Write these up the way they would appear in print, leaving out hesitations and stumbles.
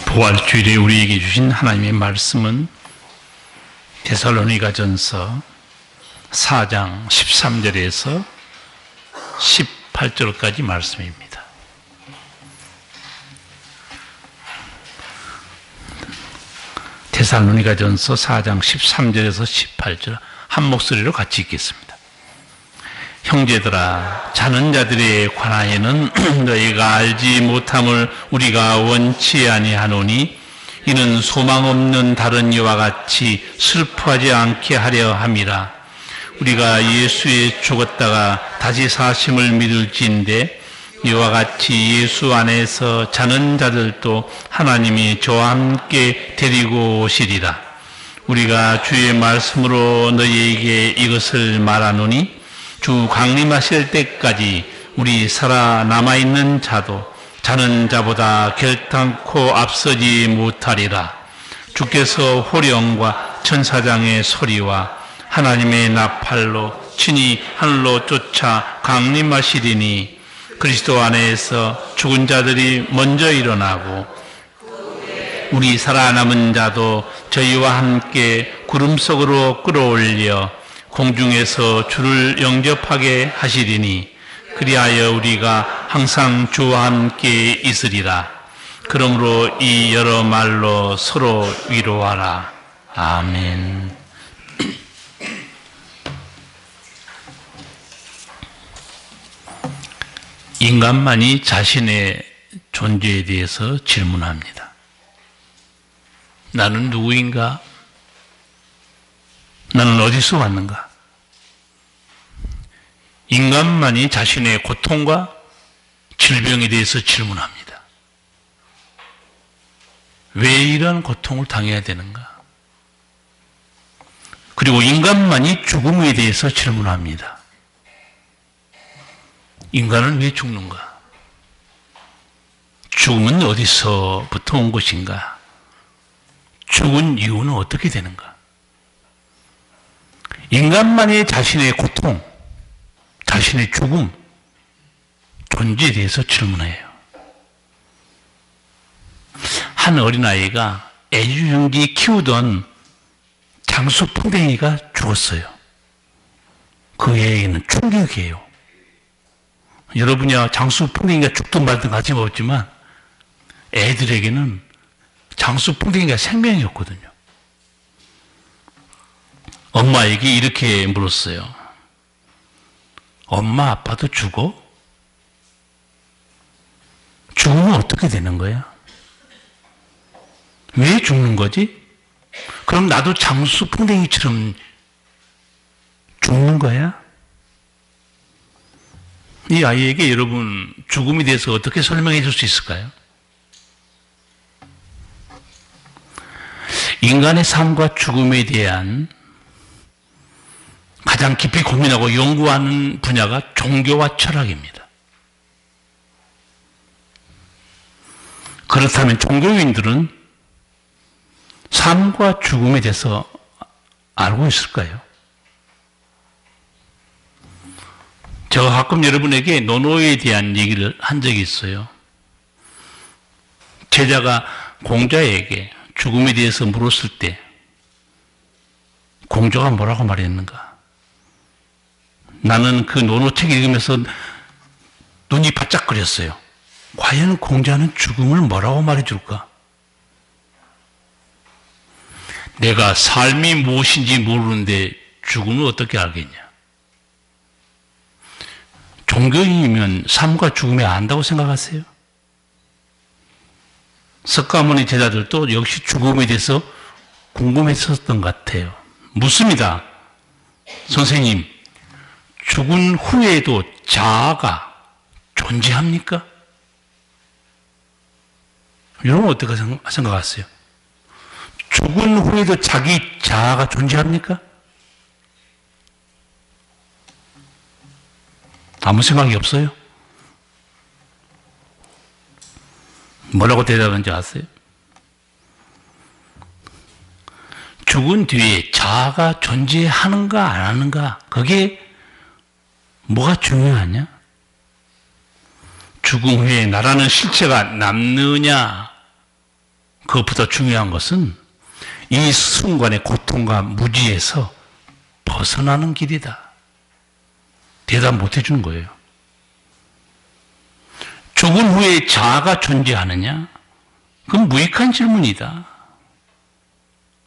부활주일에 우리에게 주신 하나님의 말씀은 데살로니가전서 4장 13절에서 18절까지 말씀입니다. 데살로니가전서 4장 13절에서 18절 한 목소리로 같이 읽겠습니다. 형제들아, 자는 자들에 관하여는 너희가 알지 못함을 우리가 원치 아니하노니 이는 소망 없는 다른 이와 같이 슬퍼하지 않게 하려 함이라. 우리가 예수에 죽었다가 다시 사심을 믿을지인데 이와 같이 예수 안에서 자는 자들도 하나님이 저와 함께 데리고 오시리라. 우리가 주의 말씀으로 너희에게 이것을 말하노니 주 강림하실 때까지 우리 살아남아있는 자도 자는 자보다 결단코 앞서지 못하리라. 주께서 호령과 천사장의 소리와 하나님의 나팔로 친히 하늘로 쫓아 강림하시리니 그리스도 안에서 죽은 자들이 먼저 일어나고 우리 살아남은 자도 저희와 함께 구름 속으로 끌어올려 공중에서 주를 영접하게 하시리니 그리하여 우리가 항상 주와 함께 있으리라. 그러므로 이 여러 말로 서로 위로하라. 아멘. 인간만이 자신의 존재에 대해서 질문합니다. 나는 누구인가? 나는 어디서 왔는가? 인간만이 자신의 고통과 질병에 대해서 질문합니다. 왜 이런 고통을 당해야 되는가? 그리고 인간만이 죽음에 대해서 질문합니다. 인간은 왜 죽는가? 죽음은 어디서부터 온 것인가? 죽은 이유는 어떻게 되는가? 인간만이 자신의 고통, 자신의 죽음, 존재에 대해서 질문해요. 한 어린아이가 애주형제 키우던 장수풍뎅이가 죽었어요. 그 애에게는 충격이에요. 여러분이야 장수풍뎅이가 죽든 말든 관심 없지만 애들에게는 장수풍뎅이가 생명이었거든요. 엄마에게 이렇게 물었어요. 엄마, 아빠도 죽어? 죽으면 어떻게 되는 거야? 왜 죽는 거지? 그럼 나도 장수풍뎅이처럼 죽는 거야? 이 아이에게 여러분 죽음에 대해서 어떻게 설명해 줄 수 있을까요? 인간의 삶과 죽음에 대한 가장 깊이 고민하고 연구하는 분야가 종교와 철학입니다. 그렇다면 종교인들은 삶과 죽음에 대해서 알고 있을까요? 제가 가끔 여러분에게 노노에 대한 얘기를 한 적이 있어요. 제자가 공자에게 죽음에 대해서 물었을 때 공자가 뭐라고 말했는가? 나는 그 노노책 읽으면서 눈이 바짝거렸어요. 과연 공자는 죽음을 뭐라고 말해줄까? 내가 삶이 무엇인지 모르는데 죽음을 어떻게 알겠냐? 종교인이면 삶과 죽음을 안다고 생각하세요? 석가모니 제자들도 역시 죽음에 대해서 궁금했었던 것 같아요. 묻습니다. 선생님, 죽은 후에도 자아가 존재합니까? 여러분 어떻게 생각하세요? 죽은 후에도 자기 자아가 존재합니까? 아무 생각이 없어요? 뭐라고 대답하는지 아세요? 죽은 뒤에 자아가 존재하는가 안 하는가, 그게 뭐가 중요하냐? 죽음 후에 나라는 실체가 남느냐 그것보다 중요한 것은 이 순간의 고통과 무지에서 벗어나는 길이다. 대답 못 해주는 거예요. 죽은 후에 자아가 존재하느냐? 그건 무익한 질문이다.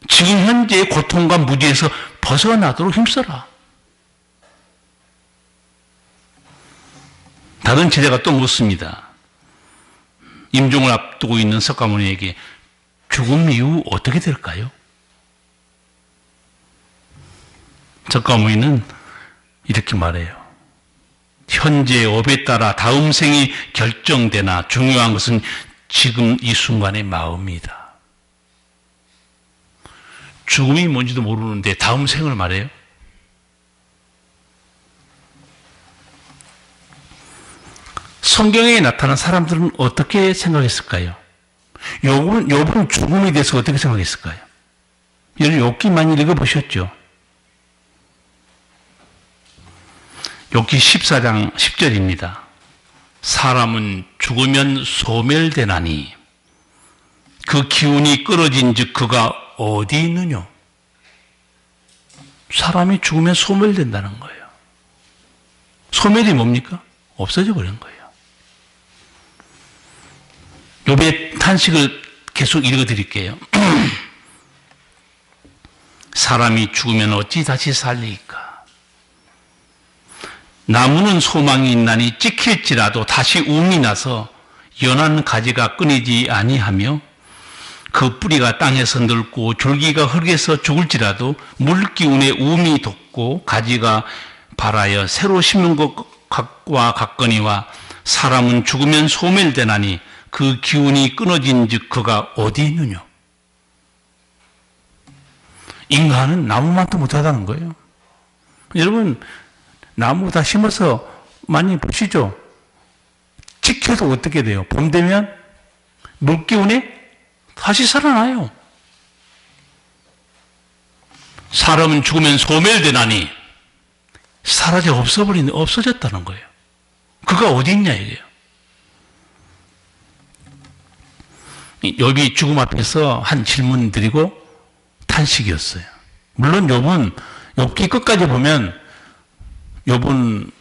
지금 현재의 고통과 무지에서 벗어나도록 힘써라. 다른 제자가 또 묻습니다. 임종을 앞두고 있는 석가모니에게 죽음 이후 어떻게 될까요? 석가모니는 이렇게 말해요. 현재의 업에 따라 다음 생이 결정되나 중요한 것은 지금 이 순간의 마음이다. 죽음이 뭔지도 모르는데 다음 생을 말해요? 성경에 나타난 사람들은 어떻게 생각했을까요? 욥은 죽음에 대해서 어떻게 생각했을까요? 여러분 욥기 많이 읽어보셨죠? 욥기 14장 10절입니다. 사람은 죽으면 소멸되나니 그 기운이 끊어진 즉 그가 어디 있느냐? 사람이 죽으면 소멸된다는 거예요. 소멸이 뭡니까? 없어져 버린 거예요. 욥의 탄식을 계속 읽어드릴게요. 사람이 죽으면 어찌 다시 살리까? 나무는 소망이 있나니 찍힐지라도 다시 움이 나서 연한 가지가 끊이지 아니하며 그 뿌리가 땅에서 늙고 줄기가 흙에서 죽을지라도 물기운에 움이 돋고 가지가 발하여 새로 심은 것과 같거니와 사람은 죽으면 소멸되나니 그 기운이 끊어진 즉 그가 어디 있느냐? 인간은 나무만도 못하다는 거예요. 여러분 나무 다 심어서 많이 보시죠? 찍혀도 어떻게 돼요? 봄 되면 물기운에 다시 살아나요. 사람은 죽으면 소멸되나니 사라져 없어졌다는 거예요. 그가 어디 있냐 이게요. 욥이 죽음 앞에서 한 질문 드리고 탄식이었어요. 물론 욥은 욥기 끝까지 보면 욥은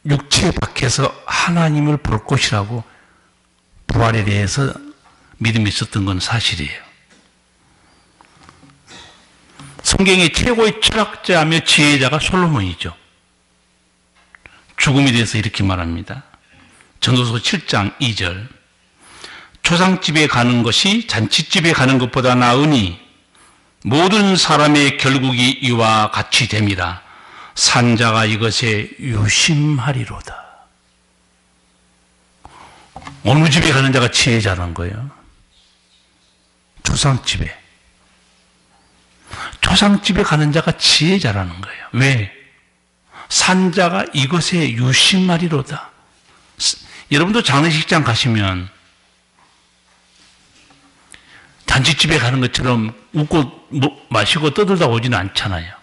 육체 밖에서 하나님을 볼 것이라고 부활에 대해서 믿음이 있었던 건 사실이에요. 성경의 최고의 철학자며 지혜자가 솔로몬이죠. 죽음에 대해서 이렇게 말합니다. 전도서 7장 2절 초상집에 가는 것이 잔치집에 가는 것보다 나으니 모든 사람의 결국이 이와 같이 됩니다. 산자가 이것에 유심하리로다. 어느 집에 가는 자가 지혜자라는 거예요? 초상집에. 초상집에 가는 자가 지혜자라는 거예요. 왜? 산자가 이것에 유심하리로다. 여러분도 장례식장 가시면 잔치집에 가는 것처럼 웃고 마시고 떠들다 오지는 않잖아요.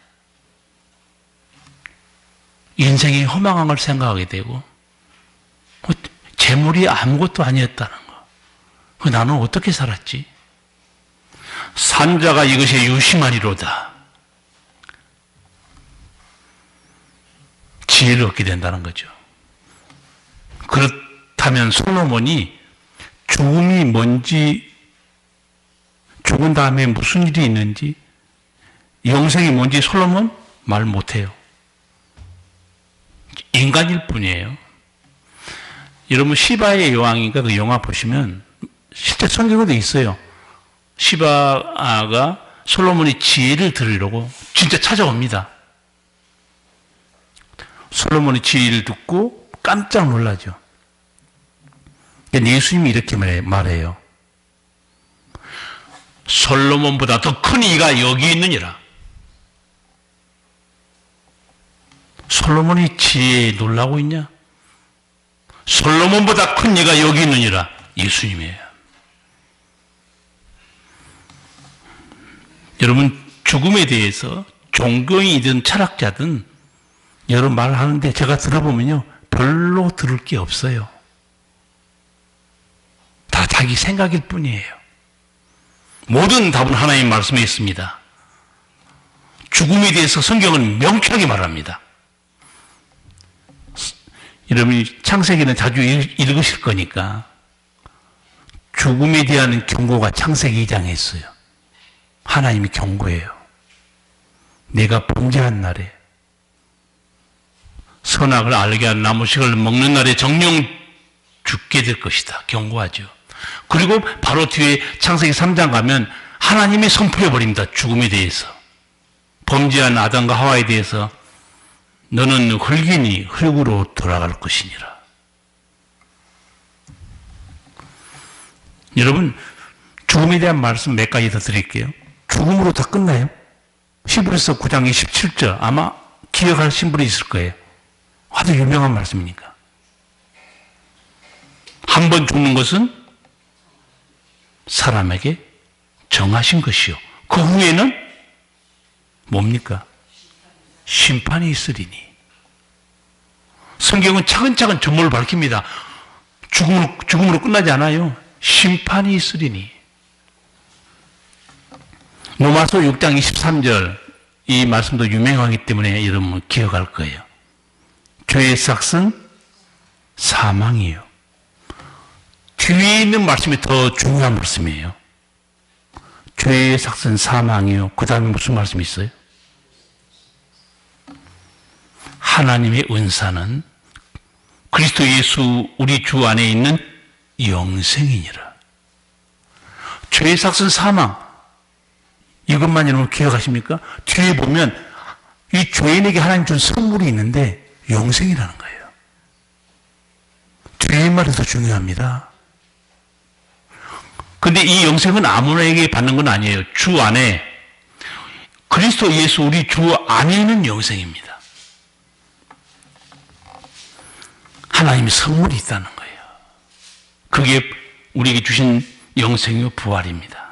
인생의 허망한 걸 생각하게 되고 재물이 아무것도 아니었다는 거. 나는 어떻게 살았지? 산자가 이것에 유심하리로다. 지혜를 얻게 된다는 거죠. 그렇다면 솔로몬이 죽음이 뭔지, 죽은 다음에 무슨 일이 있는지, 영생이 뭔지 솔로몬 말 못해요. 인간일 뿐이에요. 여러분 시바의 여왕인가 그 영화 보시면 실제 성경에도 있어요. 시바가 솔로몬이 지혜를 들으려고 진짜 찾아옵니다. 솔로몬이 지혜를 듣고 깜짝 놀라죠. 예수님이 이렇게 말해요. 솔로몬보다 더 큰 이가 여기 있느니라. 솔로몬이 지혜에 놀라고 있냐? 솔로몬보다 큰 이가 여기 있느니라. 예수님이에요. 여러분 죽음에 대해서 종교인이든 철학자든 여러 말을 하는데 제가 들어보면요 별로 들을 게 없어요. 다 자기 생각일 뿐이에요. 모든 답은 하나님 말씀에 있습니다. 죽음에 대해서 성경은 명쾌하게 말합니다. 여러분이 창세기는 자주 읽으실 거니까 죽음에 대한 경고가 창세기 2장에 있어요. 하나님이 경고해요. 내가 범죄한 날에 선악을 알게 한 나무식을 먹는 날에 정령 죽게 될 것이다. 경고하죠. 그리고 바로 뒤에 창세기 3장 가면 하나님이 선포해 버립니다. 죽음에 대해서. 범죄한 아담과 하와에 대해서 너는 흙이니 흙으로 돌아갈 것이니라. 여러분, 죽음에 대한 말씀 몇 가지 더 드릴게요. 죽음으로 다 끝나요? 히브리서 9장 27절 아마 기억하신 분이 있을 거예요. 아주 유명한 말씀이니까. 한 번 죽는 것은 사람에게 정하신 것이요. 그 후에는 뭡니까? 심판이 있으리니. 성경은 차근차근 전모를 밝힙니다. 죽음으로 끝나지 않아요. 심판이 있으리니. 로마서 6장 23절 이 말씀도 유명하기 때문에 여러분 기억할 거예요. 죄의 삭은 사망이에요. 뒤에 있는 말씀이 더 중요한 말씀이에요. 죄의 삭은 사망이요. 그 다음에 무슨 말씀이 있어요? 하나님의 은사는 그리스도 예수 우리 주 안에 있는 영생이니라. 죄의 삭은 사망. 이것만 여러분 기억하십니까? 뒤에 보면 이 죄인에게 하나님 준 선물이 있는데 영생이라는 거예요. 뒤에 말이 더 중요합니다. 근데 이 영생은 아무나에게 받는 건 아니에요. 주 안에 그리스도 예수 우리 주 안에 있는 영생입니다. 하나님의 선물이 있다는 거예요. 그게 우리에게 주신 영생의 부활입니다.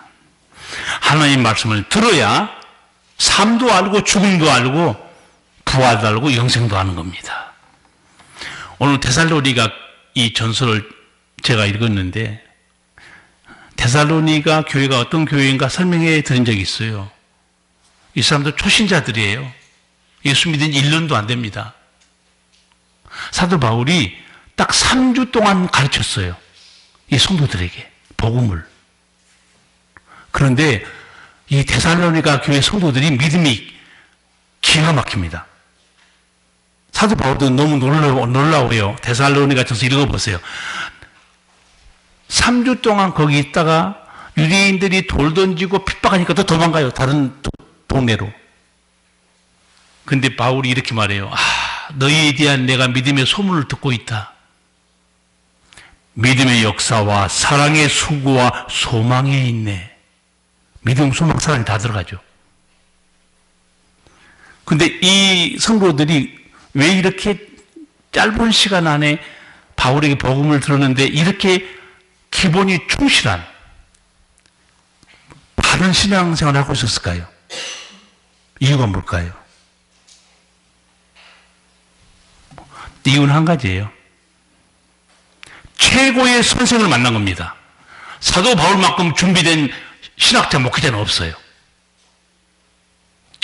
하나님 말씀을 들어야 삶도 알고 죽음도 알고 부활도 알고 영생도 아는 겁니다. 오늘 데살로니가 이 전설을 제가 읽었는데 데살로니가 교회가 어떤 교회인가 설명해 드린 적이 있어요. 이 사람들 초신자들이에요. 예수 믿은 지 1년도 안 됩니다. 사도 바울이 딱 3주 동안 가르쳤어요. 이 성도들에게 복음을. 그런데 이 데살로니가 교회 성도들이 믿음이 기가 막힙니다. 사도 바울도 너무 놀라워요. 데살로니가 전서 읽어보세요. 3주 동안 거기 있다가 유대인들이 돌 던지고 핍박하니까 또 도망가요. 다른 동네로. 근데 바울이 이렇게 말해요. 너희에 대한 내가 믿음의 소문을 듣고 있다. 믿음의 역사와 사랑의 수고와 소망에 있네. 믿음, 소망, 사랑이 다 들어가죠. 근데 이 성도들이 왜 이렇게 짧은 시간 안에 바울에게 복음을 들었는데 이렇게 기본이 충실한 바른 신앙생활을 하고 있었을까요? 이유가 뭘까요? 이유는 한 가지예요. 최고의 선생을 만난 겁니다. 사도 바울만큼 준비된 신학자, 목회자는 없어요.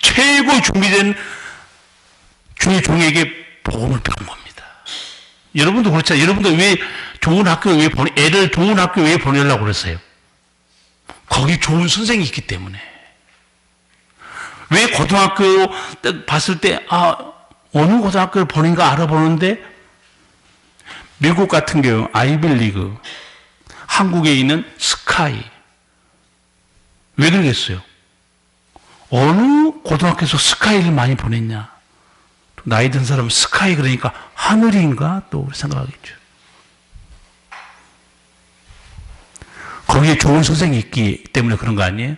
최고의 준비된 주의 종에게 복음을 배운 겁니다. 여러분도 그렇잖아요. 여러분도 왜 좋은 학교에 애를 좋은 학교에 왜 보내려고 그랬어요? 거기 좋은 선생이 있기 때문에. 왜 고등학교 봤을 때 어느 고등학교를 보낸가 알아보는데 미국 같은 경우 아이빌리그, 한국에 있는 스카이. 왜 그러겠어요? 어느 고등학교에서 스카이를 많이 보냈냐? 나이 든 사람은 스카이 그러니까 하늘인가? 또 생각하겠죠. 거기에 좋은 선생이 있기 때문에 그런 거 아니에요?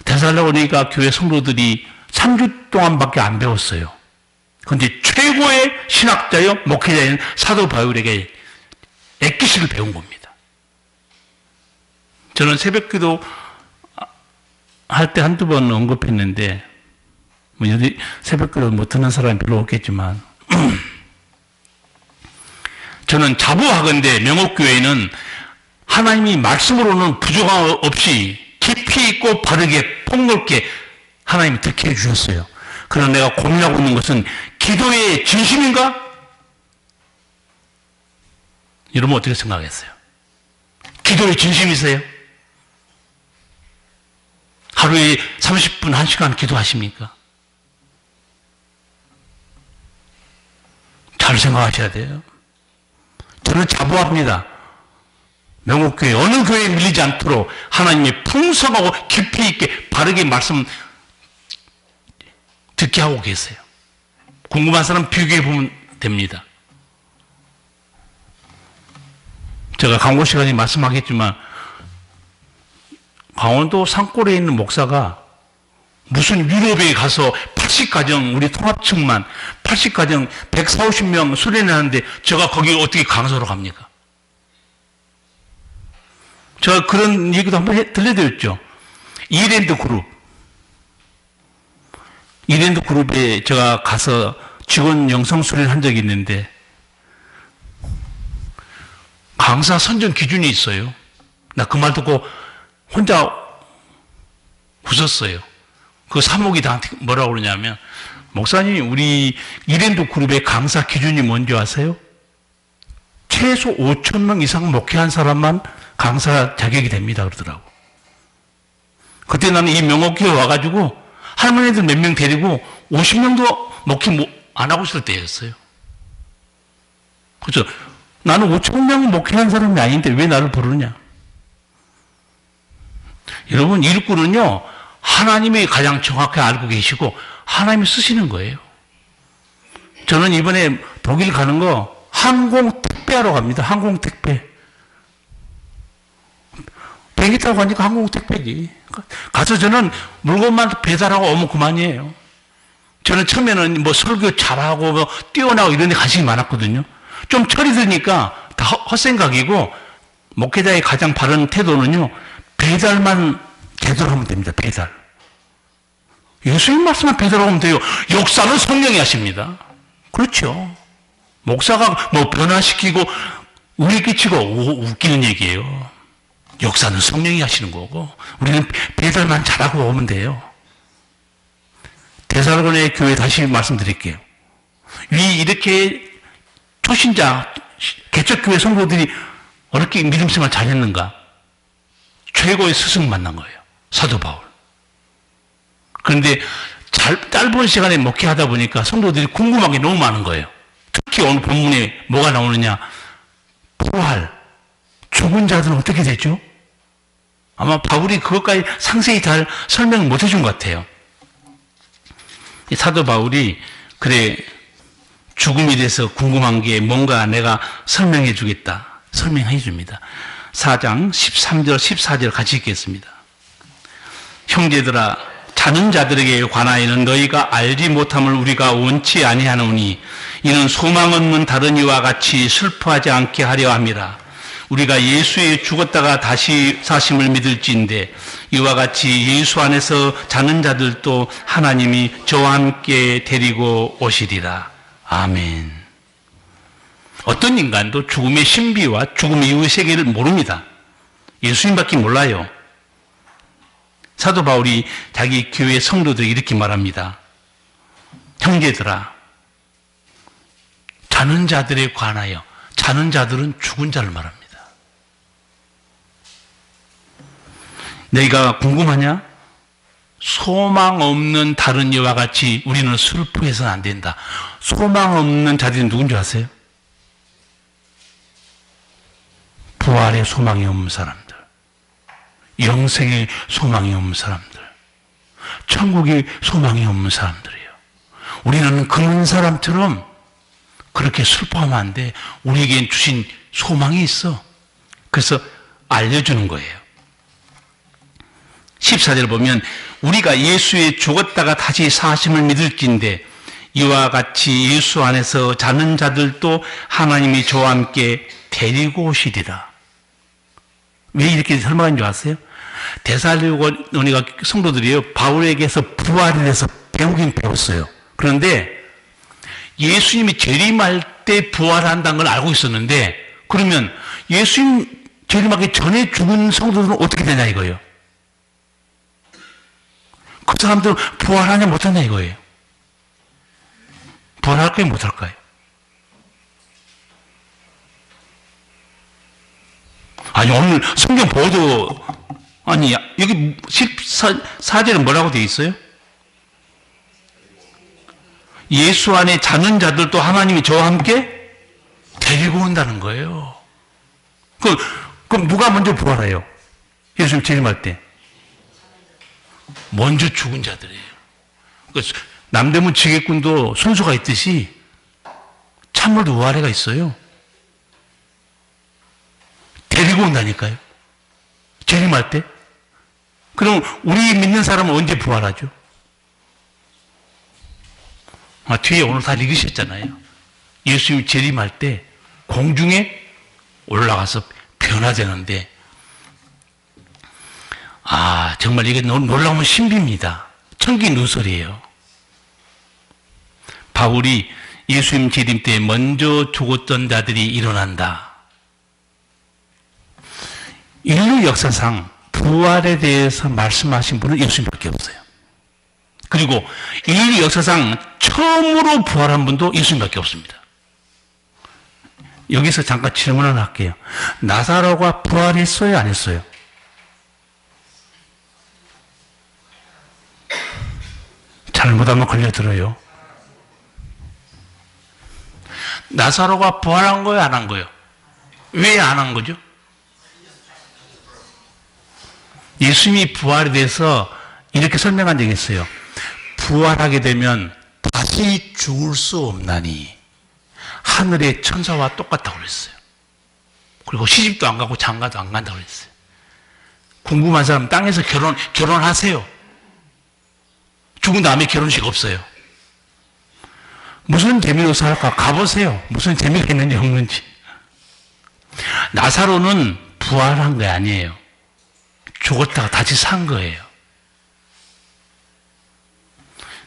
데살로니가 교회 성도들이 3주 동안밖에 안 배웠어요. 그런데 최고의 신학자요, 목회자인 사도 바울에게 액기식을 배운 겁니다. 저는 새벽기도 할 때 한두 번 언급했는데, 여기 새벽기도 못 듣는 사람이 별로 없겠지만, 저는 자부하건대 명옥교회는 하나님이 말씀으로는 부족함 없이 깊이 있고 바르게 폭넓게 하나님이 듣게 해주셨어요. 그러나 내가 고민하고 있는 것은 기도의 진심인가? 여러분 어떻게 생각했어요? 기도의 진심이세요? 하루에 30분, 1시간 기도하십니까? 잘 생각하셔야 돼요. 저는 자부합니다. 명옥교회, 어느 교회에 밀리지 않도록 하나님의 풍성하고 깊이 있게 바르게 말씀 듣게 하고 계세요. 궁금한 사람 비교해 보면 됩니다. 제가 강고 시간에 말씀하겠지만 강원도 산골에 있는 목사가 무슨 유럽에 가서 80가정 우리 통합층만 80가정 140명 수련하는데 제가 거기 어떻게 강사로 갑니까? 제가 그런 얘기도 한번 들려드렸죠. 이랜드 그룹에 제가 가서 직원 영성 수련을 한 적이 있는데 강사 선정 기준이 있어요. 나 그 말 듣고 혼자 웃었어요. 그 사목이 나한테 뭐라고 그러냐면 목사님 우리 이랜드 그룹의 강사 기준이 뭔지 아세요? 최소 5,000명 이상 목회한 사람만 강사 자격이 됩니다 그러더라고. 그때 나는 이 명옥교회 와가지고 할머니들 몇 명 데리고 50명도 목회 안 하고 있을 때였어요. 그렇죠? 나는 5,000명 목회한 사람이 아닌데 왜 나를 부르느냐? 여러분 일꾼은요 하나님이 가장 정확히 알고 계시고 하나님이 쓰시는 거예요. 저는 이번에 독일 가는 거 항공 택배하러 갑니다. 항공 택배. 비행기 타고 가니까 항공 택배지. 가서 저는 물건만 배달하고 오면 그만이에요. 저는 처음에는 뭐 설교 잘하고 뭐 뛰어나고 이런 데 관심이 많았거든요. 좀 철이 드니까 다 헛생각이고 목회자의 가장 바른 태도는요. 배달만 제대로 하면 됩니다. 배달. 예수님 말씀만 배달하면 돼요. 역사는 성령이 하십니다. 그렇죠. 목사가 뭐 변화시키고 우리 끼치고 웃기는 얘기예요. 역사는 성령이 하시는 거고 우리는 배달만 잘하고 오면 돼요. 데살로니가 교회 다시 말씀드릴게요. 위 이렇게 초신자 개척교회 성도들이 어렵게 믿음 생활 잘했는가? 최고의 스승 만난 거예요. 사도 바울. 그런데 짧은 시간에 목회하다 보니까 성도들이 궁금한 게 너무 많은 거예요. 특히 오늘 본문에 뭐가 나오느냐? 부활. 죽은 자들은 어떻게 되죠? 아마 바울이 그것까지 상세히 잘 설명을 못 해준 것 같아요. 이 사도 바울이 그래 죽음에 대해서 궁금한 게 뭔가 내가 설명해 주겠다. 설명해 줍니다. 4장 13절 14절 같이 읽겠습니다. 형제들아 자는 자들에게 관하여는 너희가 알지 못함을 우리가 원치 아니하노니 이는 소망 없는 다른 이와 같이 슬퍼하지 않게 하려 함이라. 우리가 예수에 죽었다가 다시 사심을 믿을지인데 이와 같이 예수 안에서 자는 자들도 하나님이 저와 함께 데리고 오시리라. 아멘. 어떤 인간도 죽음의 신비와 죽음 이후의 세계를 모릅니다. 예수님밖에 몰라요. 사도 바울이 자기 교회 성도들에게 이렇게 말합니다. 형제들아, 자는 자들에 관하여, 자는 자들은 죽은 자를 말합니다. 너희가 궁금하냐? 소망 없는 다른 이와 같이 우리는 슬퍼해서는 안 된다. 소망 없는 자들이 누군지 아세요? 부활의 소망이 없는 사람들, 영생의 소망이 없는 사람들, 천국의 소망이 없는 사람들이에요. 우리는 그런 사람처럼 그렇게 슬퍼하면 안 돼. 우리에겐 주신 소망이 있어. 그래서 알려주는 거예요. 14절 보면 우리가 예수에 죽었다가 다시 사심을 믿을진데 이와 같이 예수 안에서 자는 자들도 하나님이 저와 함께 데리고 오시리라. 왜 이렇게 설명한 줄 아세요? 데살로니가 성도들이요 바울에게서 부활에 대해서 배우긴 배웠어요. 그런데 예수님이 재림할 때 부활한다는 걸 알고 있었는데 그러면 예수님 재림하기 전에 죽은 성도들은 어떻게 되냐 이거예요. 그 사람들은 부활하냐 못하냐 이거예요. 부활할까요 못할까요? 아니 오늘 성경 보도 아니 여기 14절에 뭐라고 되어 있어요? 예수 안에 자는 자들도 하나님이 저와 함께 데리고 온다는 거예요. 그럼 누가 먼저 부활해요? 예수님 재림할 때 먼저 죽은 자들이에요. 남대문 지게꾼도 순서가 있듯이 참물도 우아래가 있어요. 데리고 온다니까요. 재림할 때. 그럼 우리 믿는 사람은 언제 부활하죠? 뒤에 오늘 다 읽으셨잖아요. 예수님이 재림할 때 공중에 올라가서 변화되는데 정말 이게 놀라운 신비입니다. 천기 누설이에요. 바울이 예수님 재림 때 먼저 죽었던 자들이 일어난다. 인류 역사상 부활에 대해서 말씀하신 분은 예수님밖에 없어요. 그리고 인류 역사상 처음으로 부활한 분도 예수님밖에 없습니다. 여기서 잠깐 질문 하나 할게요. 나사로가 부활했어요? 안 했어요? 잘못하면 걸려들어요. 나사로가 부활한 거예요? 안 한 거예요? 왜 안 한 거죠? 예수님이 부활에 대해서 이렇게 설명한 적이 있어요. 부활하게 되면 다시 죽을 수 없나니 하늘의 천사와 똑같다고 그랬어요. 그리고 시집도 안 가고 장가도 안 간다고 그랬어요. 궁금한 사람 땅에서 결혼하세요. 죽은 다음에 결혼식 없어요. 무슨 재미로 살까? 가보세요. 무슨 재미가 있는지 없는지. 나사로는 부활한 게 아니에요. 죽었다가 다시 산 거예요.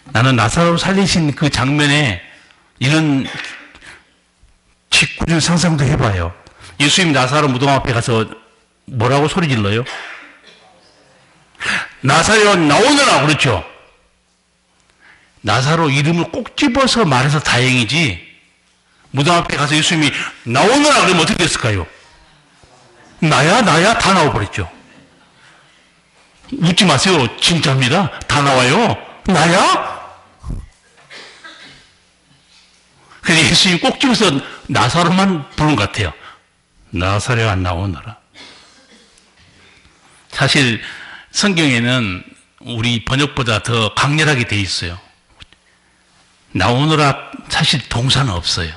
나는 나사로 살리신 그 장면에 이런 직구준 상상도 해봐요. 예수님 나사로 무덤 앞에 가서 뭐라고 소리 질러요? 나사로 나오너라 그렇죠? 나사로 이름을 꼭 집어서 말해서 다행이지 무덤 앞에 가서 예수님이 나오너라 그러면 어떻게 됐을까요? 나야 다 나와버렸죠. 웃지 마세요. 진짜입니다. 다 나와요. 나야? 근데 예수님이 꼭 집어서 나사로만 부른 것 같아요. 나사로가 안 나오너라. 사실 성경에는 우리 번역보다 더 강렬하게 돼 있어요. 나오너라 사실 동사는 없어요.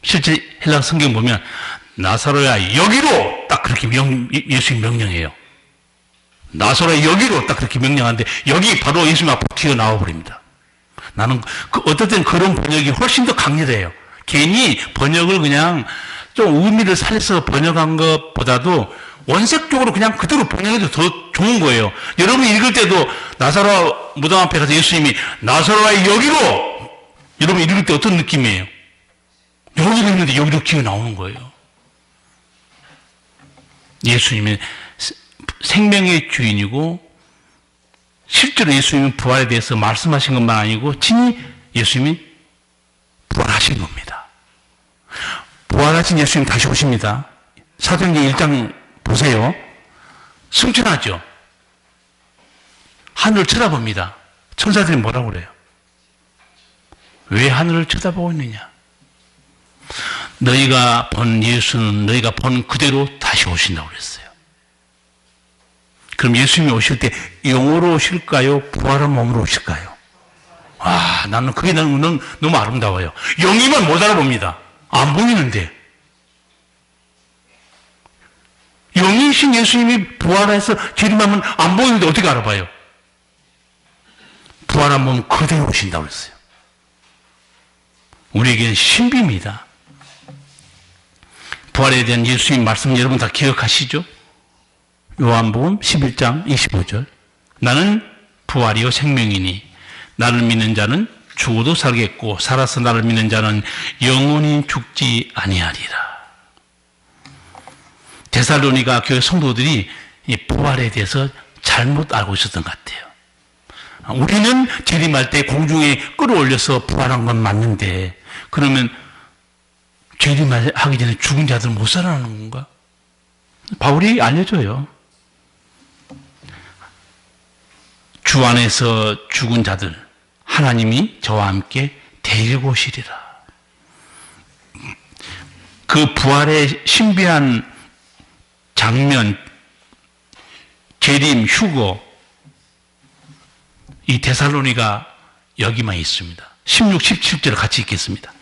실제 헬라 성경 보면 나사로야 여기로 딱 그렇게 예수님 명령해요. 나사로야 여기로 딱 그렇게 명령하는데 여기 바로 예수님 앞으로 튀어나와 버립니다. 나는 어떨 땐 그런 번역이 훨씬 더 강렬해요. 괜히 번역을 그냥 좀 의미를 살려서 번역한 것보다도 원색적으로 그냥 그대로 번역해도 더 좋은 거예요. 여러분이 읽을 때도 나사로 무덤 앞에 가서 예수님이 나사로야 여기로 여러분 읽을 때 어떤 느낌이에요? 여기로 있는데 여기로 기어 나오는 거예요. 예수님은 생명의 주인이고 실제로 예수님은 부활에 대해서 말씀하신 것만 아니고 친히 예수님이 부활하신 겁니다. 부활하신 예수님 다시 오십니다. 사도행전 1장 보세요. 승천하죠. 하늘을 쳐다봅니다. 천사들이 뭐라고 그래요? 왜 하늘을 쳐다보고 있느냐? 너희가 본 예수는 너희가 본 그대로 다시 오신다고 그랬어요. 그럼 예수님이 오실 때 영으로 오실까요? 부활한 몸으로 오실까요? 나는 그게 너무 아름다워요. 영이면 못 알아봅니다. 안 보이는데. 영이신 예수님이 부활해서 재림하면 안 보이는데 어떻게 알아봐요? 부활한 몸 그대로 오신다고 그랬어요. 우리에게는 신비입니다. 부활에 대한 예수님 말씀 여러분 다 기억하시죠? 요한복음 11장 25절. 나는 부활이요 생명이니 나를 믿는 자는 죽어도 살겠고 살아서 나를 믿는 자는 영원히 죽지 아니하리라. 데살로니가 교회 성도들이 이 부활에 대해서 잘못 알고 있었던 것 같아요. 우리는 재림할 때 공중에 끌어올려서 부활한 건 맞는데, 그러면 재림하기 전에 죽은 자들 못 살아나는 건가? 바울이 알려줘요. 주 안에서 죽은 자들 하나님이 저와 함께 데리고 오시리라. 그 부활의 신비한 장면, 재림, 휴거, 이 데살로니가 여기만 있습니다. 16, 17절을 같이 읽겠습니다.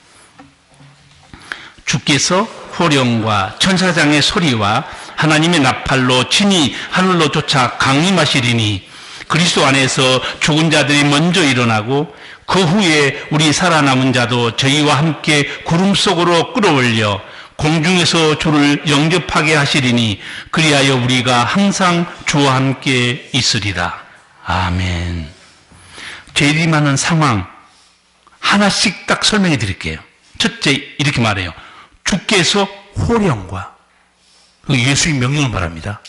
주께서 호령과 천사장의 소리와 하나님의 나팔로 친히 하늘로 쫓아 강림하시리니 그리스도 안에서 죽은 자들이 먼저 일어나고 그 후에 우리 살아남은 자도 저희와 함께 구름 속으로 끌어올려 공중에서 주를 영접하게 하시리니 그리하여 우리가 항상 주와 함께 있으리라. 아멘. 재림하는 상황 하나씩 딱 설명해 드릴게요. 첫째, 이렇게 말해요. 주께서 호령과, 예수님 명령을 말합니다.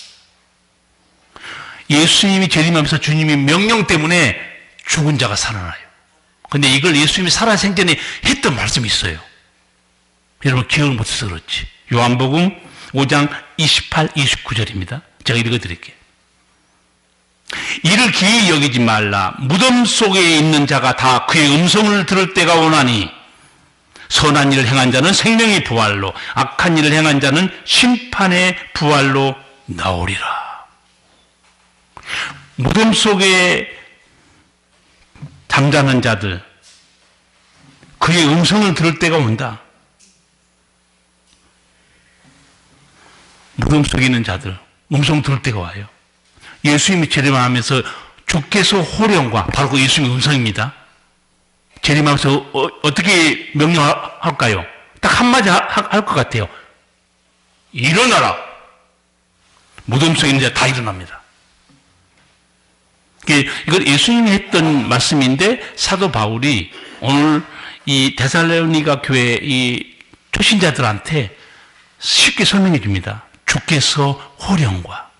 예수님이 재림하면서 주님이 명령 때문에 죽은 자가 살아나요. 근데 이걸 예수님이 살아생전에 했던 말씀이 있어요. 여러분 기억을 못해서 그렇지. 요한복음 5장 28, 29절입니다. 제가 읽어드릴게요. 이를 기이 여기지 말라. 무덤 속에 있는 자가 다 그의 음성을 들을 때가 오나니 선한 일을 행한 자는 생명의 부활로, 악한 일을 행한 자는 심판의 부활로 나오리라. 무덤 속에 잠자는 자들, 그의 음성을 들을 때가 온다. 무덤 속에 있는 자들, 음성 들을 때가 와요. 예수님이 재림하면서 주께서 호령과, 바로 그 예수님의 음성입니다. 재림하면서 어떻게 명령할까요? 딱 한마디 할 것 같아요. 일어나라. 무덤 속에 있는 자 다 일어납니다. 이걸 예수님이 했던 말씀인데 사도 바울이 오늘 이 데살로니가 교회 이 초신자들한테 쉽게 설명해 줍니다. 주께서 호령과,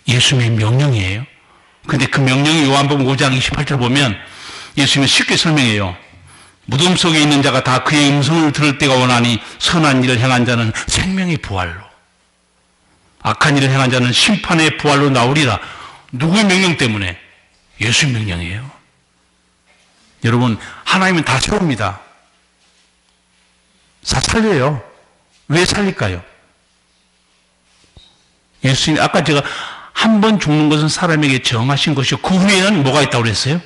예수님의 명령이에요. 근데 그 명령이 요한복음 5장 28절 보면 예수님이 쉽게 설명해요. 무덤 속에 있는 자가 다 그의 음성을 들을 때가 오나니 선한 일을 행한 자는 생명의 부활로, 악한 일을 행한 자는 심판의 부활로 나오리라. 누구의 명령 때문에? 예수의 명령이에요. 여러분, 하나님은 다 세웁니다. 다 살려요. 왜 살릴까요? 예수님, 아까 제가 한 번 죽는 것은 사람에게 정하신 것이고 그 후에는 뭐가 있다고 그랬어요?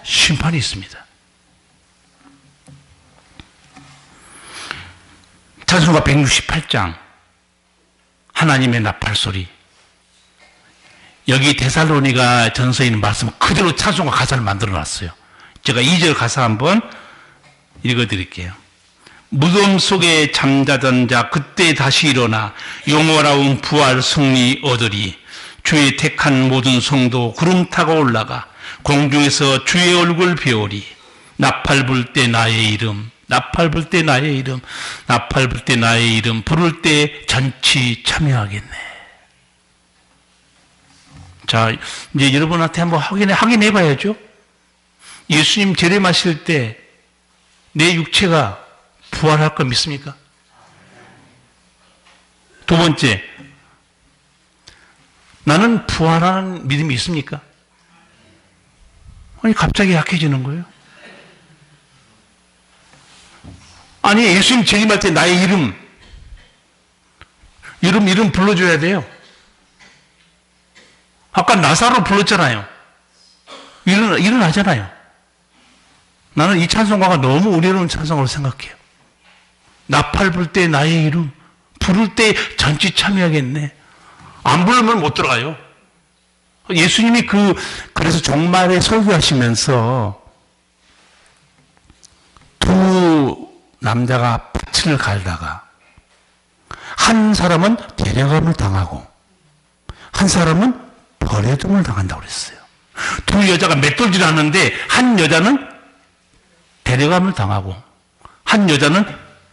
심판이 있습니다. 찬송가 168장 하나님의 나팔소리. 여기 데살로니가 전서에 있는 말씀 그대로 찬송가 가사를 만들어놨어요. 제가 2절 가사 한번 읽어드릴게요. 무덤 속에 잠자던 자 그때 다시 일어나 영원하운 부활 승리 얻으리. 주의 택한 모든 성도 구름 타고 올라가 공중에서 주의 얼굴 배우리. 나팔 불 때 나의 이름, 나팔 불 때 나의 이름, 나팔 불 때 나의 이름 부를 때 전치 참여하겠네. 자, 이제 여러분한테 한번 확인해 봐야죠. 예수님 재림하실 때 내 육체가 부활할 거 믿습니까? 두 번째, 나는 부활하는 믿음이 있습니까? 아니, 갑자기 약해지는 거예요. 아니, 예수님 재림할 때 나의 이름 불러줘야 돼요. 아까 나사로 불렀잖아요. 일어나잖아요. 나는 이 찬송가가 너무 은혜로운 찬송가로 생각해요. 나팔 불 때 나의 이름, 부를 때 전치 참여하겠네. 안 부르면 못 들어가요. 예수님이 그래서 종말에 설교하시면서 두 남자가 밭을 갈다가 한 사람은 데려감을 당하고 한 사람은 버려둠을 당한다고 그랬어요. 두 여자가 맷돌질 하는데 한 여자는 데려감을 당하고 한 여자는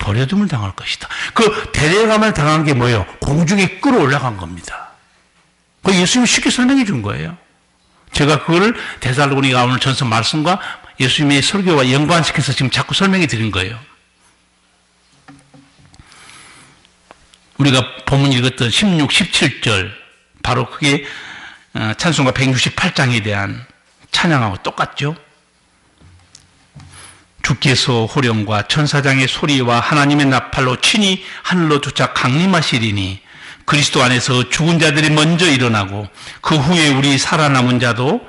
버려둠을 당할 것이다. 그 데려감을 당한 게 뭐예요? 공중에 끌어올라간 겁니다. 그 예수님이 쉽게 설명해 준 거예요. 제가 그걸 데살로니가 오늘 전서 말씀과 예수님의 설교와 연관시켜서 지금 자꾸 설명해 드린 거예요. 우리가 본문 읽었던 16, 17절 바로 그게 찬송가 168장에 대한 찬양하고 똑같죠. 주께서 호령과 천사장의 소리와 하나님의 나팔로 친히 하늘로 쫓아 강림하시리니 그리스도 안에서 죽은 자들이 먼저 일어나고 그 후에 우리 살아남은 자도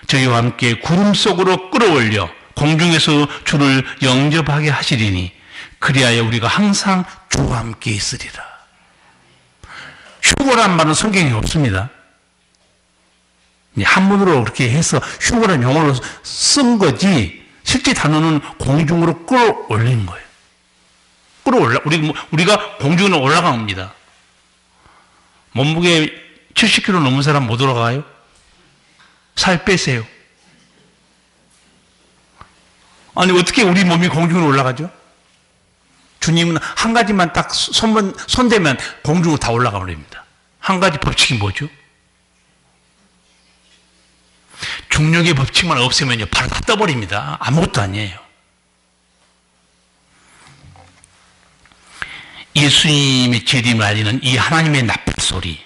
저희와 함께 구름 속으로 끌어올려 공중에서 주를 영접하게 하시리니 그리하여 우리가 항상 주와 함께 있으리라. 휴거란 말은 성경에 없습니다. 한문으로 그렇게 해서 휴거란 용어로 쓴 거지 실제 단어는 공중으로 끌어올리는 거예요. 우리가 공중으로 올라갑니다. 몸무게 70kg 넘은 사람 못 올라가요? 살 빼세요. 아니 어떻게 우리 몸이 공중으로 올라가죠? 주님은 한 가지만 딱 손대면 공중으로 다 올라가 버립니다. 한 가지 법칙이 뭐죠? 중력의 법칙만 없애면요 바로 다 떠버립니다. 아무것도 아니에요. 예수님의 재림을 알리는 이 하나님의 나팔 소리,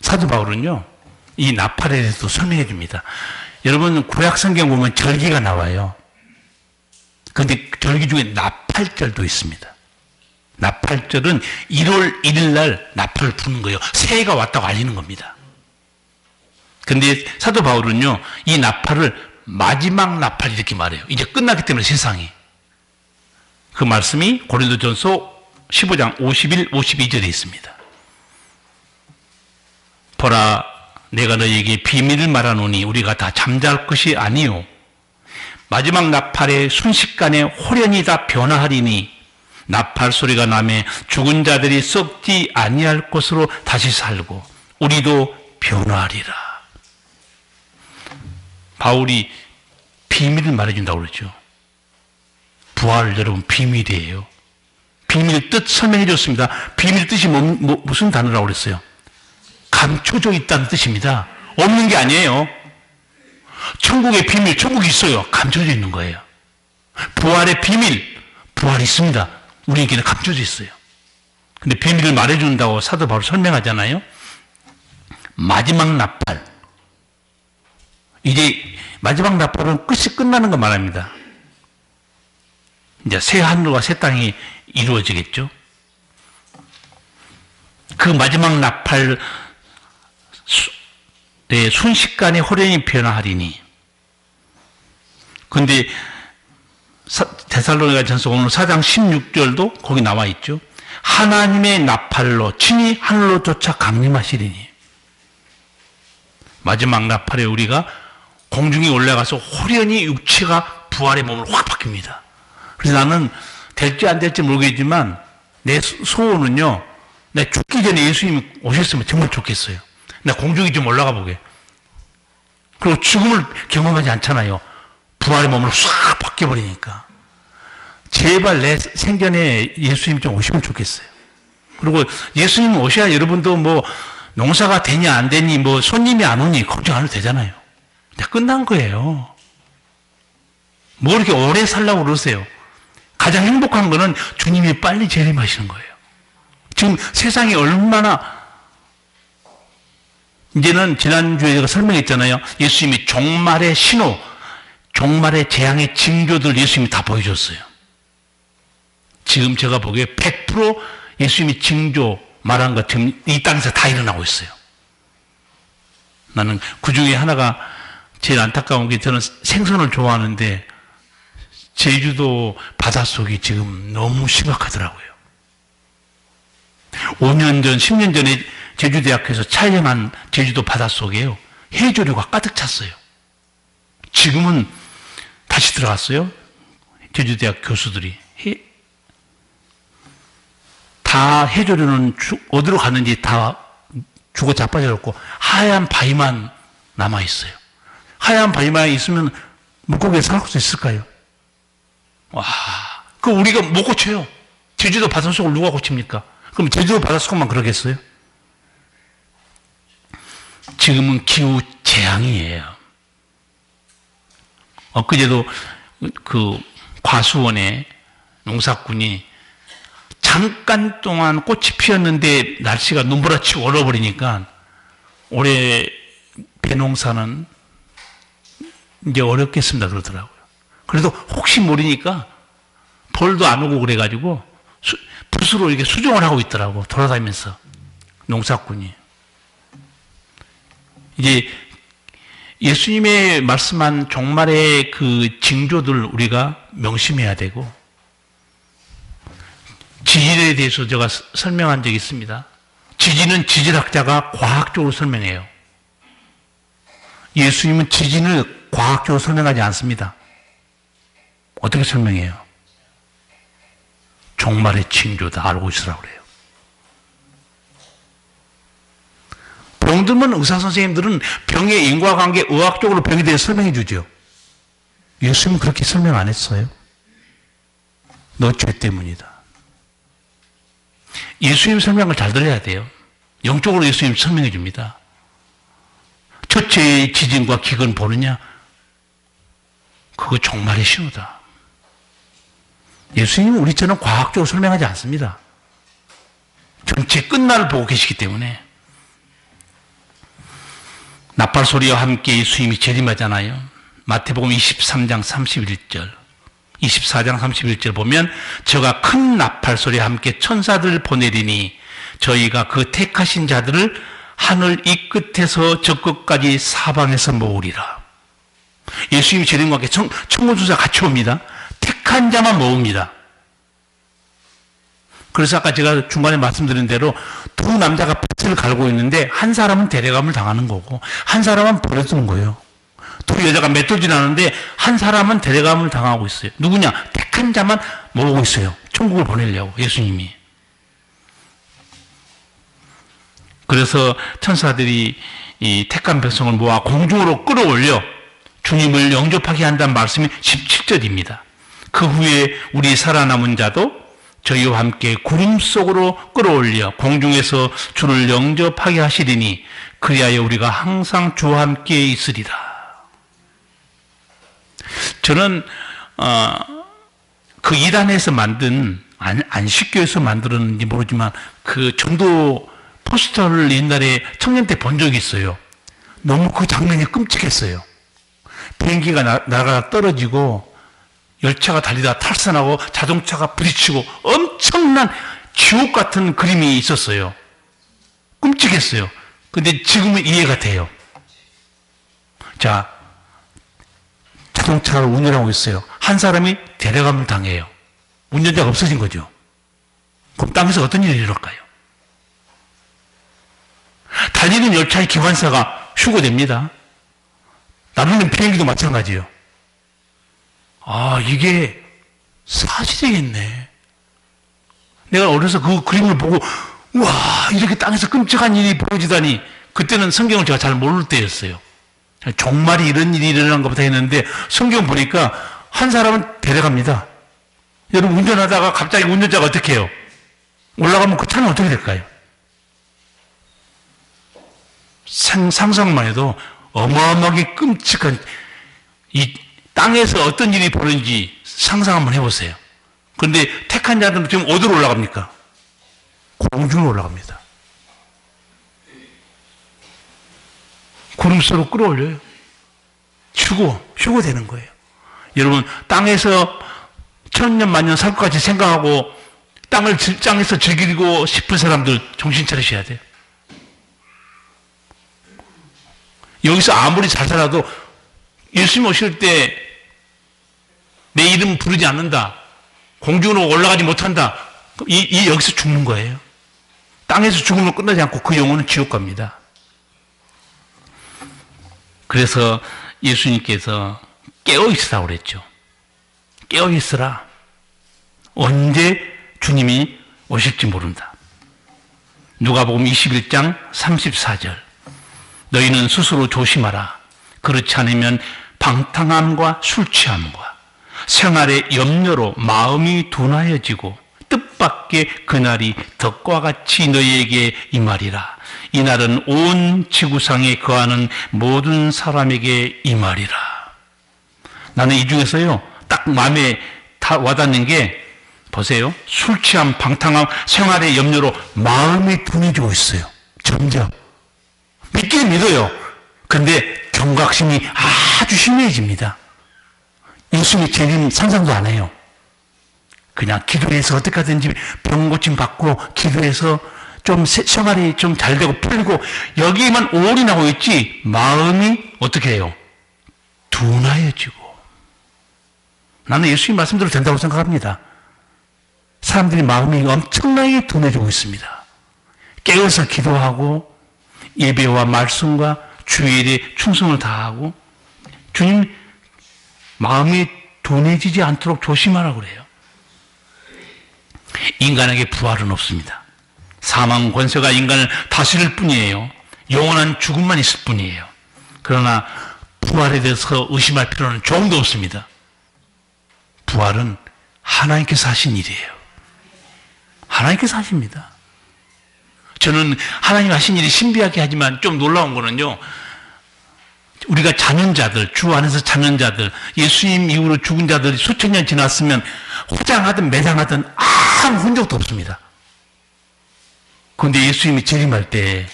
사도 바울은요 이 나팔에 대해서 설명해 줍니다. 여러분 구약 성경 보면 절기가 나와요. 그런데 절기 중에 나팔절도 있습니다. 나팔절은 1월 1일 날 나팔을 부는 거예요. 새해가 왔다고 알리는 겁니다. 그런데 사도 바울은요 이 나팔을 마지막 나팔 이렇게 말해요. 이제 끝났기 때문에 세상이. 그 말씀이 고린도전서 15장 51, 52절에 있습니다. 보라 내가 너희에게 비밀을 말하노니 우리가 다 잠잘 것이 아니요 마지막 나팔의 순식간에 홀연히 다 변화하리니 나팔 소리가 나매 죽은 자들이 썩지 아니할 것으로 다시 살고 우리도 변화하리라. 바울이 비밀을 말해준다고 그러죠. 부활 여러분 비밀이에요. 비밀 뜻 설명해 줬습니다. 비밀 뜻이 무슨 단어라고 그랬어요? 감춰져 있다는 뜻입니다. 없는 게 아니에요. 천국의 비밀, 천국이 있어요. 감춰져 있는 거예요. 부활의 비밀, 부활이 있습니다. 우리에게는 감춰져 있어요. 근데 비밀을 말해준다고 사도 바울 설명하잖아요. 마지막 나팔. 이제 마지막 나팔은 끝이 끝나는 거 말합니다. 이제 새 하늘과 새 땅이 이루어지겠죠. 그 마지막 나팔 순식간에 호련히 변화하리니. 그런데 데살로니가 전서 오늘 4장 16절도 거기 나와 있죠. 하나님의 나팔로 친히 하늘로 쫓아 강림하시리니. 마지막 나팔에 우리가 공중에 올라가서 호련히 육체가 부활의 몸으로 확 바뀝니다. 그래서 나는 될지 안 될지 모르겠지만 내 소원은요, 내 죽기 전에 예수님이 오셨으면 정말 좋겠어요. 나 공중에 좀 올라가 보게. 그리고 죽음을 경험하지 않잖아요. 부활의 몸으로 싹 바뀌어버리니까. 제발 내 생전에 예수님 좀 오시면 좋겠어요. 그리고 예수님 오셔야 여러분도 뭐 농사가 되냐 안 되니 뭐 손님이 안 오니 걱정 안 해도 되잖아요. 끝난 거예요. 뭐 이렇게 오래 살라고 그러세요? 가장 행복한 거는 주님이 빨리 재림하시는 거예요. 지금 세상이 얼마나, 이제는 지난주에 제가 설명했잖아요. 예수님이 종말의 신호, 종말의 재앙의 징조들 예수님이 다 보여줬어요. 지금 제가 보기에 100% 예수님이 징조 말한 것 지금 이 땅에서 다 일어나고 있어요. 나는 그 중에 하나가 제일 안타까운 게, 저는 생선을 좋아하는데 제주도 바닷속이 지금 너무 심각하더라고요. 5년 전, 10년 전에 제주대학교에서 촬영한 제주도 바닷속에요, 해조류가 가득 찼어요. 지금은 다시 들어갔어요. 제주대학 교수들이. 다 해조류는 어디로 갔는지 다 죽어 자빠져갖고 하얀 바위만 남아있어요. 하얀 바위만 있으면 물고기에 살 수 있을까요? 와, 그 우리가 못 고쳐요. 제주도 바닷속을 누가 고칩니까? 그럼 제주도 바닷속만 그러겠어요? 지금은 기후 재앙이에요. 엊그제도 그 과수원에 농사꾼이 잠깐 동안 꽃이 피었는데 날씨가 눈보라치고 얼어버리니까 올해 배농사는 이제 어렵겠습니다 그러더라고요. 그래도 혹시 모르니까 벌도 안 오고 그래가지고 붓으로 이렇게 수정을 하고 있더라고 돌아다니면서 농사꾼이. 이제 예수님의 말씀한 종말의 그 징조들 우리가 명심해야 되고, 지진에 대해서 제가 설명한 적이 있습니다. 지진은 지질학자가 과학적으로 설명해요. 예수님은 지진을 과학적으로 설명하지 않습니다. 어떻게 설명해요? 종말의 징조다 알고 있으라고 그래요. 병들면 의사선생님들은 병의 인과관계 의학적으로 병에 대해서 설명해 주죠. 예수님은 그렇게 설명 안 했어요. 너 죄 때문이다. 예수님 설명을 잘 들어야 돼요. 영적으로 예수님 설명해 줍니다. 첫째의 지진과 기근 보느냐? 그거 종말의 신호다. 예수님은 우리처럼 과학적으로 설명하지 않습니다. 전체 끝날을 보고 계시기 때문에. 나팔소리와 함께 예수님이 재림하잖아요. 마태복음 23장 31절, 24장 31절 보면 저가 큰 나팔소리와 함께 천사들을 보내리니 저희가 그 택하신 자들을 하늘 이 끝에서 저 끝까지 사방에서 모으리라. 예수님이 재림과 함께 천군천사 같이 옵니다. 택한 자만 모읍니다. 그래서 아까 제가 중간에 말씀드린 대로 두 남자가 밭을 갈고 있는데 한 사람은 데려감을 당하는 거고 한 사람은 버려두는 거예요. 두 여자가 맷돌질 하는데 한 사람은 데려감을 당하고 있어요. 누구냐? 택한 자만 모으고 있어요. 천국을 보내려고 예수님이. 그래서 천사들이 이 택한 백성을 모아 공중으로 끌어올려 주님을 영접하게 한다는 말씀이 17절입니다. 그 후에 우리 살아남은 자도 저희와 함께 구름 속으로 끌어올려 공중에서 주를 영접하게 하시리니 그리하여 우리가 항상 주와 함께 있으리라. 저는 그 이란에서 만든 안식교에서 만들었는지 모르지만 그 전도 포스터를 옛날에 청년 때 본 적이 있어요. 너무 그 장면이 끔찍했어요. 비행기가 날아가 떨어지고 열차가 달리다 탈선하고 자동차가 부딪히고 엄청난 지옥 같은 그림이 있었어요. 끔찍했어요. 근데 지금은 이해가 돼요. 자, 자동차를 운전하고 있어요. 한 사람이 데려감을 당해요. 운전자가 없어진 거죠. 그럼 땅에서 어떤 일이 일어날까요? 달리는 열차의 기관사가 휴고됩니다. 나르는 비행기도 마찬가지예요. 아, 이게 사실이겠네. 내가 어려서 그 그림을 보고, 와, 이렇게 땅에서 끔찍한 일이 벌어지다니, 그때는 성경을 제가 잘 모를 때였어요. 종말이 이런 일이 일어난 것보다 했는데, 성경 보니까 한 사람은 데려갑니다. 여러분, 운전하다가 갑자기 운전자가 어떻게 해요? 올라가면 그 차는 어떻게 될까요? 상상만 해도 어마어마하게 끔찍한 이 땅에서 어떤 일이 벌어진지 상상 한번 해보세요. 그런데 택한 자들은 지금 어디로 올라갑니까? 공중으로 올라갑니다. 구름 속으로 끌어올려요. 휴고되는 거예요. 여러분, 땅에서 천년 만년 살 것같이 생각하고 땅에서 즐기고 싶은 사람들 정신 차리셔야 돼요. 여기서 아무리 잘 살아도 예수님 오실 때 내 이름 부르지 않는다. 공중으로 올라가지 못한다. 여기서 죽는 거예요. 땅에서 죽으면 끝나지 않고 그 영혼은 지옥 갑니다. 그래서 예수님께서 깨어있으라고 그랬죠. 깨어있으라. 언제 주님이 오실지 모른다. 누가복음 21장 34절. 너희는 스스로 조심하라. 그렇지 않으면 방탕함과 술 취함과 생활의 염려로 마음이 둔하여지고 뜻밖의 그날이 덕과 같이 너희에게 임하리라. 이날은 온 지구상에 거하는 모든 사람에게 임하리라. 나는 이 중에서요, 딱 마음에 다 와닿는 게, 보세요. 술 취함, 방탕함, 생활의 염려로 마음이 둔해지고 있어요. 점점. 믿긴 믿어요. 근데 경각심이 아주 심해집니다. 예수님의 재림 상상도 안 해요. 그냥 기도해서 어떻게 하든지 병 고침 받고 기도해서 좀 생활이 좀 잘 되고 풀리고 여기에만 올인하고 있지 마음이 어떻게 해요? 둔하여지고. 나는 예수님 말씀대로 된다고 생각합니다. 사람들이 마음이 엄청나게 둔해지고 있습니다. 깨어서 기도하고 예배와 말씀과 주일에 충성을 다하고 주님 마음이 둔해지지 않도록 조심하라고 그래요. 인간에게 부활은 없습니다. 사망 권세가 인간을 다스릴 뿐이에요. 영원한 죽음만 있을 뿐이에요. 그러나 부활에 대해서 의심할 필요는 조금도 없습니다. 부활은 하나님께서 하신 일이에요. 하나님께서 하십니다. 저는 하나님 하신 일이 신비하게 하지만 좀 놀라운 거는요, 우리가 자는자들, 주 안에서 자는자들, 예수님 이후로 죽은 자들이 수천 년 지났으면 호장하든 매장하든 아무 흔적도 없습니다. 그런데 예수님이 재림할 때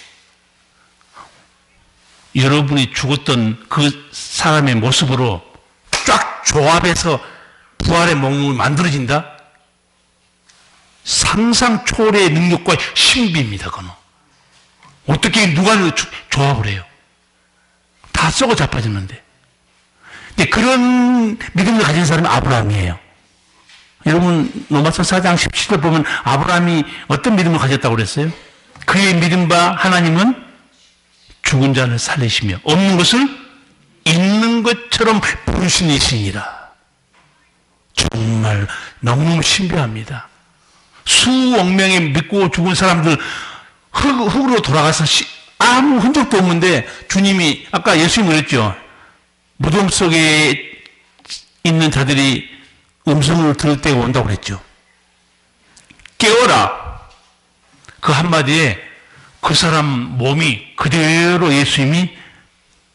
여러분이 죽었던 그 사람의 모습으로 쫙 조합해서 부활의 몸을 만들어진다? 상상 초월의 능력과 신비입니다. 그건 어떻게 누가 조합을 해요? 다 썩어 자빠졌는데. 근데 그런 믿음을 가진 사람이 아브라함이에요. 여러분 로마서 4장 17절 보면 아브라함이 어떤 믿음을 가졌다고 그랬어요? 그의 믿음과 하나님은 죽은 자를 살리시며 없는 것을 있는 것처럼 부르시니시니라. 정말 너무너무 신비합니다. 수억 명의 믿고 죽은 사람들 흙으로 돌아가서 아무 흔적도 없는데 주님이 아까 예수님이 그랬죠. 무덤 속에 있는 자들이 음성을 들을 때가 온다고 그랬죠. 깨어라. 그 한마디에 그 사람 몸이 그대로 예수님이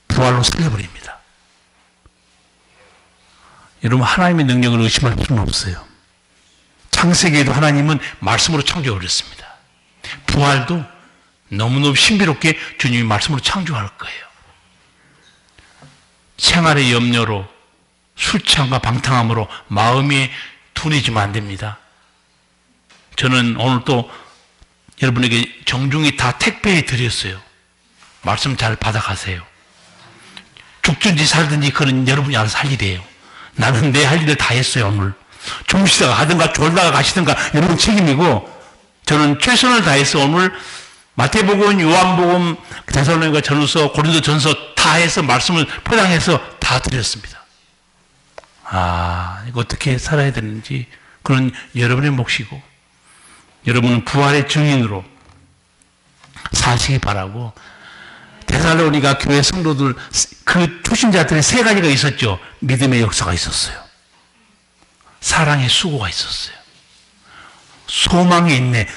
부활로 살려버립니다. 여러분 하나님의 능력을 의심할 필요는 없어요. 창세기에도 하나님은 말씀으로 창조를 했습니다. 부활도 너무너무 신비롭게 주님이 말씀으로 창조할 거예요. 생활의 염려로 술 취함과 방탕함으로 마음이 둔해지면 안 됩니다. 저는 오늘 또 여러분에게 정중히 다 택배해 드렸어요. 말씀 잘 받아가세요. 죽든지 살든지 그건 여러분이 알아서 할 일이에요. 나는 내 할 일을 다 했어요. 오늘 주무시다가 하든가 졸다가 가시든가 여러분 책임이고 저는 최선을 다해서 오늘 마태복음, 요한복음, 데살로니가 전서, 고린도 전서 다 해서 말씀을 포장해서 다 드렸습니다. 이거 어떻게 살아야 되는지 그건 여러분의 몫이고 여러분은 부활의 증인으로 사시기 바라고. 데살로니가 교회 성도들 그 초신자들의 세 가지가 있었죠. 믿음의 역사가 있었어요. 사랑의 수고가 있었어요. 소망이 있네.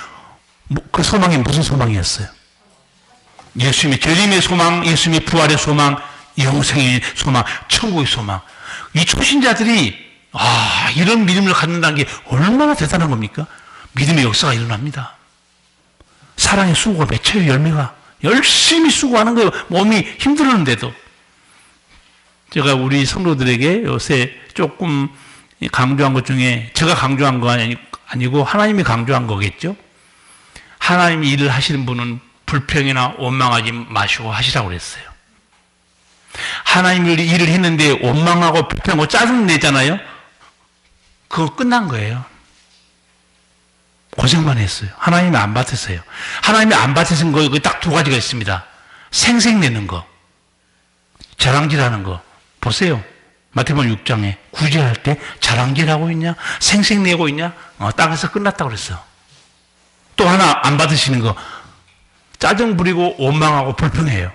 그 소망이 무슨 소망이었어요? 예수님의 재림의 소망, 예수님의 부활의 소망, 영생의 소망, 천국의 소망. 이 초신자들이 이런 믿음을 갖는다는 게 얼마나 대단한 겁니까? 믿음의 역사가 일어납니다. 사랑의 수고가 맺혀요. 열매가 열심히 수고하는 거예요. 몸이 힘들었는데도. 제가 우리 성도들에게 요새 조금 강조한 것 중에 제가 강조한 거 아니고 하나님이 강조한 거겠죠. 하나님이 일을 하시는 분은 불평이나 원망하지 마시고 하시라고 그랬어요. 하나님이 일을 했는데 원망하고 불평하고 짜증 내잖아요. 그거 끝난 거예요. 고생만 했어요. 하나님이 안 받으세요. 하나님이 안 받으신 거 딱 두 가지가 있습니다. 생색내는 거, 자랑질하는 거. 보세요. 마태복음 6장에 구제할 때 자랑질하고 있냐? 생색내고 있냐? 땅에서 끝났다고 그랬어. 또 하나 안 받으시는 거, 짜증 부리고 원망하고 불평해요.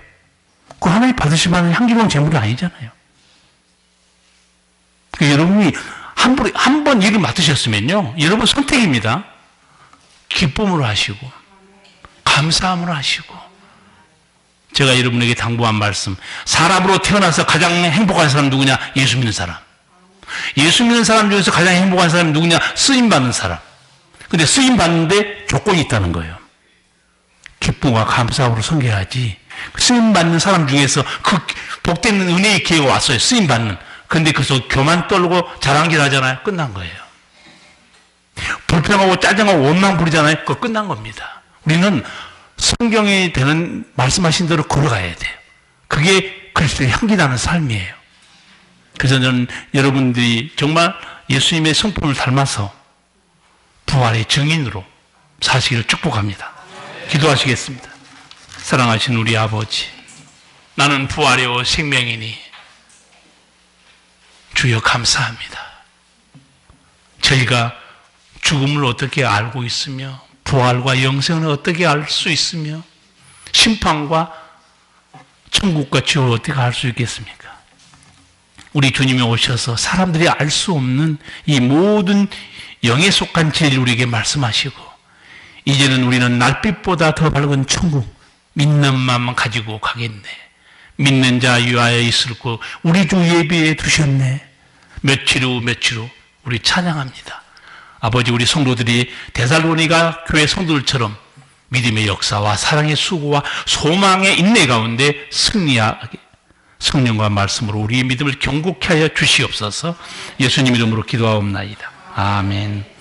그거 하나님 받으실 만한 향기로운 재물이 아니잖아요. 그러니까 여러분이 한 번 일을 맡으셨으면요, 여러분 선택입니다. 기쁨으로 하시고 감사함으로 하시고. 제가 여러분에게 당부한 말씀, 사람으로 태어나서 가장 행복한 사람 누구냐? 예수 믿는 사람. 예수 믿는 사람 중에서 가장 행복한 사람이 누구냐? 쓰임 받는 사람. 근데 쓰임 받는데 조건이 있다는 거예요. 기쁨과 감사함으로 섬겨야지. 쓰임 받는 사람 중에서 그 복된 은혜의 기회가 왔어요. 쓰임 받는. 근데 그래서 교만 떨고 자랑질 하잖아요. 끝난 거예요. 불평하고 짜증하고 원망 부리잖아요. 그거 끝난 겁니다. 우리는 성경에 되는 말씀하신 대로 걸어가야 돼요. 그게 그리스도의 향기 나는 삶이에요. 그래서 저는 여러분들이 정말 예수님의 성품을 닮아서 부활의 증인으로 사시기를 축복합니다. 기도하시겠습니다. 사랑하신 우리 아버지, 나는 부활의 생명이니 주여 감사합니다. 저희가 죽음을 어떻게 알고 있으며 부활과 영생을 어떻게 알 수 있으며 심판과 천국과 지옥을 어떻게 알 수 있겠습니까? 우리 주님이 오셔서 사람들이 알 수 없는 이 모든 영에 속한 진리를 우리에게 말씀하시고, 이제는 우리는 날빛보다 더 밝은 천국, 믿는 마음만 가지고 가겠네. 믿는 자 위하여 있을 것 우리 주 예비해 두셨네. 며칠 후 우리 찬양합니다. 아버지, 우리 성도들이 데살로니가 교회 성도들처럼 믿음의 역사와 사랑의 수고와 소망의 인내 가운데 승리하게 성령과 말씀으로 우리의 믿음을 견고케 하여 주시옵소서. 예수님 이름으로 기도하옵나이다. 아멘.